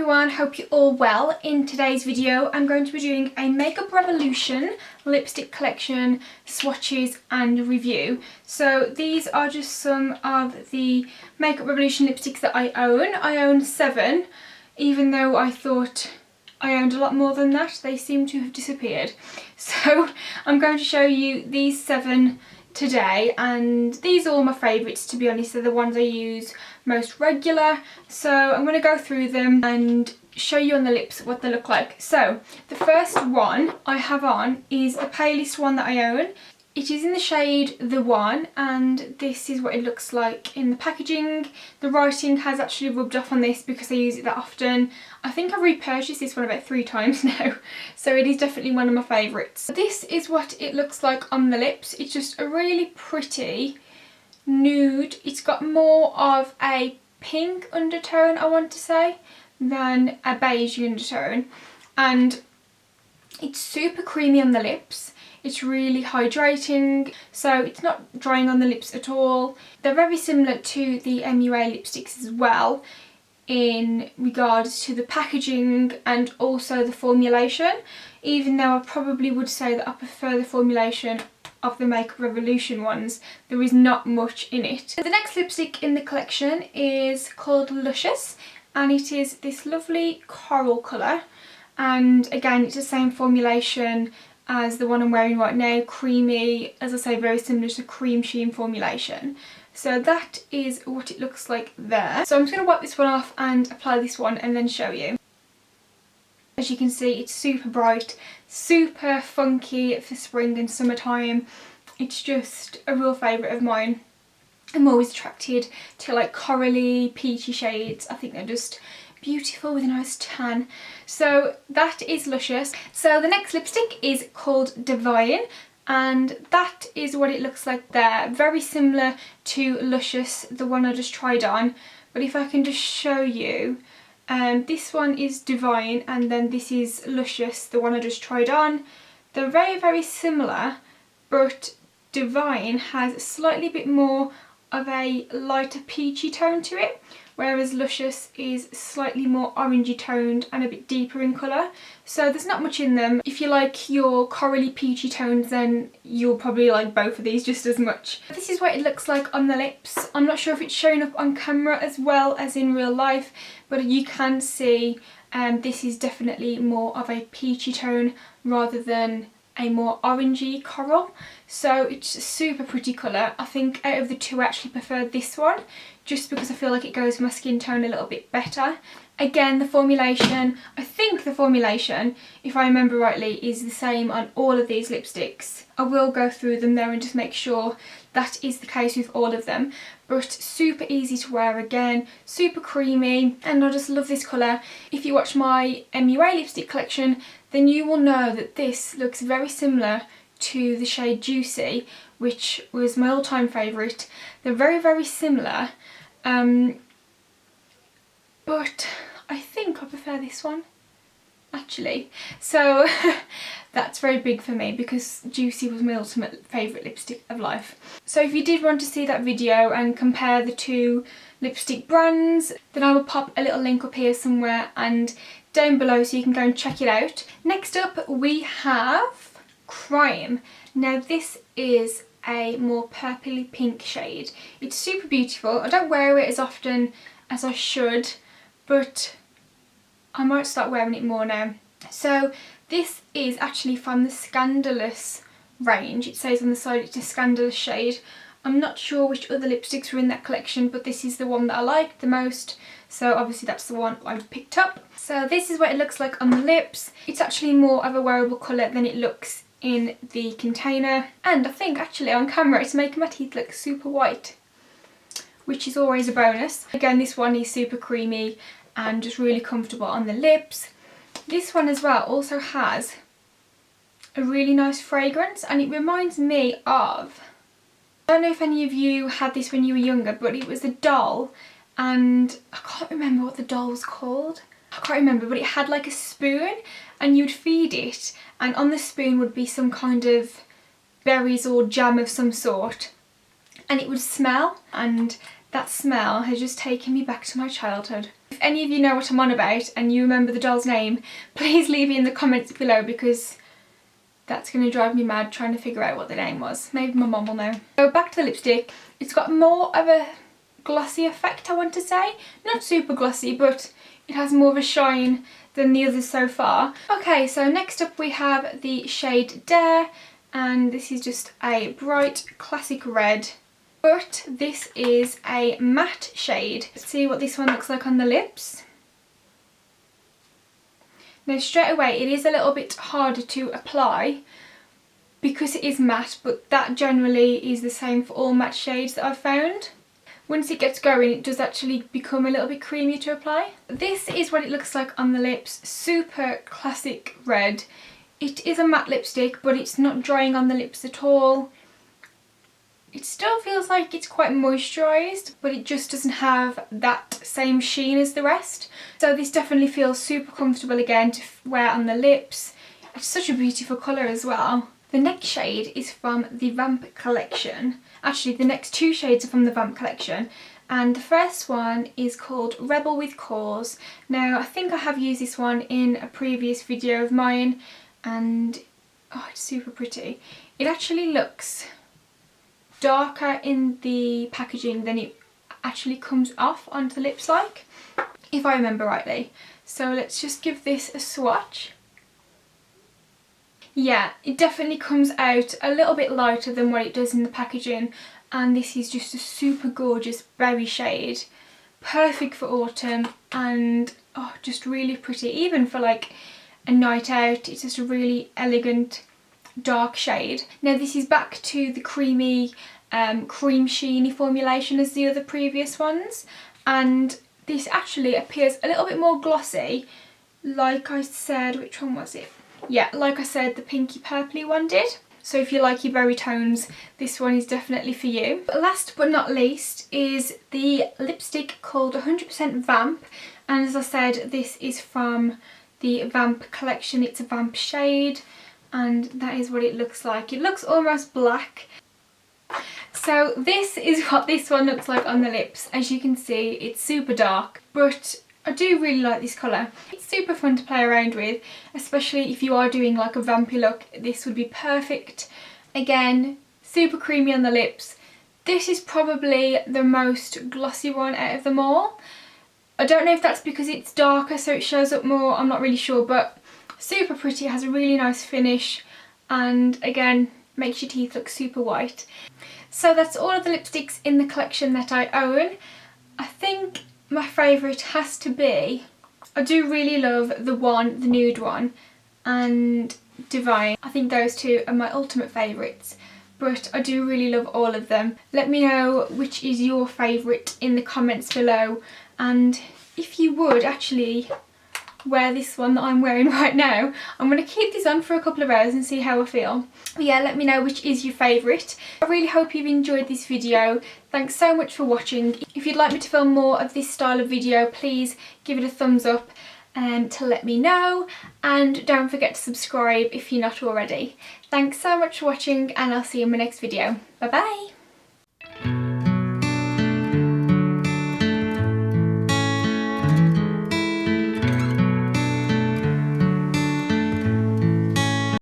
everyone, hope you're all well. In today's video I'm going to be doing a Makeup Revolution lipstick collection, swatches and review. So these are just some of the Makeup Revolution lipsticks that I own. I own 7, even though I thought I owned a lot more than that. They seem to have disappeared. So I'm going to show you these 7 today, and these are all my favourites, to be honest. They're the ones I use most regular, so I'm going to go through them and show you on the lips what they look like. So the first one I have on is the palest one that I own. It is in the shade The One, and this is what it looks like in the packaging. The writing has actually rubbed off on this because I use it that often. I think I've repurchased this one about 3 times now, so it is definitely one of my favourites. This is what it looks like on the lips. It's just a really pretty nude. It's got more of a pink undertone, I want to say, than a beige undertone, and it's super creamy on the lips. It's really hydrating, so it's not drying on the lips at all. They're very similar to the MUA lipsticks as well in regards to the packaging and also the formulation, even though I probably would say that I prefer the formulation of the Makeup Revolution ones. There is not much in it. The next lipstick in the collection is called Luscious, and it is this lovely coral colour, and again it's the same formulation as the one I'm wearing right now, creamy, as I say, very similar to cream sheen formulation. So that is what it looks like there. So I'm just going to wipe this one off and apply this one and then show you. As you can see, it's super bright, super funky for spring and summertime. It's just a real favourite of mine. I'm always attracted to like corally, peachy shades. I think they're just beautiful with a nice tan. So that is Luscious. So the next lipstick is called Divine, and that is what it looks like there. Very similar to Luscious, the one I just tried on, but if I can just show you, this one is Divine and then this is Luscious, the one I just tried on. They're very, very similar, but Divine has a slightly bit more of a lighter peachy tone to it, whereas Luscious is slightly more orangey toned and a bit deeper in colour. So there's not much in them. If you like your corally peachy tones, then you'll probably like both of these just as much. This is what it looks like on the lips. I'm not sure if it's showing up on camera as well as in real life, but you can see this is definitely more of a peachy tone rather than a more orangey coral. So it's a super pretty colour. I think out of the two I actually prefer this one, just because I feel like it goes with my skin tone a little bit better. Again, the formulation, I think the formulation, if I remember rightly, is the same on all of these lipsticks. I will go through them there and just make sure that is the case with all of them. But super easy to wear again, super creamy, and I just love this colour. If you watch my MUA lipstick collection, then you will know that this looks very similar to the shade Juicy, which was my all-time favourite. They're very, very similar, but I think I prefer this one, actually. So that's very big for me because Juicy was my ultimate favourite lipstick of life. So if you did want to see that video and compare the 2 lipstick brands, then I will pop a little link up here somewhere and down below so you can go and check it out. Next up we have Crime. Now this is a more purpley pink shade. It's super beautiful. I don't wear it as often as I should, but I might start wearing it more now. So this is actually from the Scandalous range. It says on the side it's a Scandalous shade. I'm not sure which other lipsticks were in that collection, but this is the one that I liked the most, so obviously that's the one I picked up. So this is what it looks like on the lips. It's actually more of a wearable colour than it looks in the container, and I think actually on camera it's making my teeth look super white, which is always a bonus. Again, this one is super creamy and just really comfortable on the lips. This one as well also has a really nice fragrance, and it reminds me of, I don't know if any of you had this when you were younger, but it was a doll, and I can't remember what the doll was called. I can't remember, but it had like a spoon and you'd feed it, and on the spoon would be some kind of berries or jam of some sort, and it would smell, and that smell has just taken me back to my childhood. If any of you know what I'm on about and you remember the doll's name, please leave it in the comments below, because that's going to drive me mad trying to figure out what the name was. Maybe my mum will know. So back to the lipstick. It's got more of a glossy effect, I want to say. Not super glossy, but it has more of a shine than the others so far. Okay, so next up we have the shade Dare, and this is just a bright classic red, but this is a matte shade. Let's see what this one looks like on the lips. Now straight away it is a little bit harder to apply because it is matte, but that generally is the same for all matte shades that I've found. Once it gets going, it does actually become a little bit creamier to apply. This is what it looks like on the lips. Super classic red. It is a matte lipstick, but it's not drying on the lips at all. It still feels like it's quite moisturised, but it just doesn't have that same sheen as the rest. So this definitely feels super comfortable again to wear on the lips. It's such a beautiful colour as well. The next shade is from the Vamp collection. Actually, the next two shades are from the Vamp collection. And the first one is called Rebel with Cause. Now, I think I have used this one in a previous video of mine, and oh, it's super pretty. It actually looks darker in the packaging than it actually comes off onto the lips like, if I remember rightly. So let's just give this a swatch. Yeah, it definitely comes out a little bit lighter than what it does in the packaging, and this is just a super gorgeous berry shade. Perfect for autumn, and oh, just really pretty. Even for like a night out, it's just a really elegant dark shade. Now this is back to the creamy cream sheeny formulation as the other previous ones, and this actually appears a little bit more glossy. Like I said, which one was it? Yeah, like I said, the pinky purpley one did. So if you like your berry tones, this one is definitely for you. But last but not least is the lipstick called 100% Vamp. And as I said, this is from the Vamp collection. It's a Vamp shade, and that is what it looks like. It looks almost black. So this is what this one looks like on the lips. As you can see, it's super dark, but I do really like this colour. It's super fun to play around with, especially if you are doing like a vampy look. This would be perfect. Again, super creamy on the lips. This is probably the most glossy one out of them all. I don't know if that's because it's darker so it shows up more, I'm not really sure, but super pretty. It has a really nice finish, and again, makes your teeth look super white. So that's all of the lipsticks in the collection that I own. I think my favourite has to be, I do really love the nude one, and Divine. I think those two are my ultimate favourites, but I do really love all of them. Let me know which is your favourite in the comments below, and if you would actually wear this one that I'm wearing right now. I'm going to keep this on for a couple of hours and see how I feel. But yeah, let me know which is your favourite. I really hope you've enjoyed this video. Thanks so much for watching. If you'd like me to film more of this style of video, please give it a thumbs up to let me know, and don't forget to subscribe if you're not already. Thanks so much for watching, and I'll see you in my next video. Bye bye!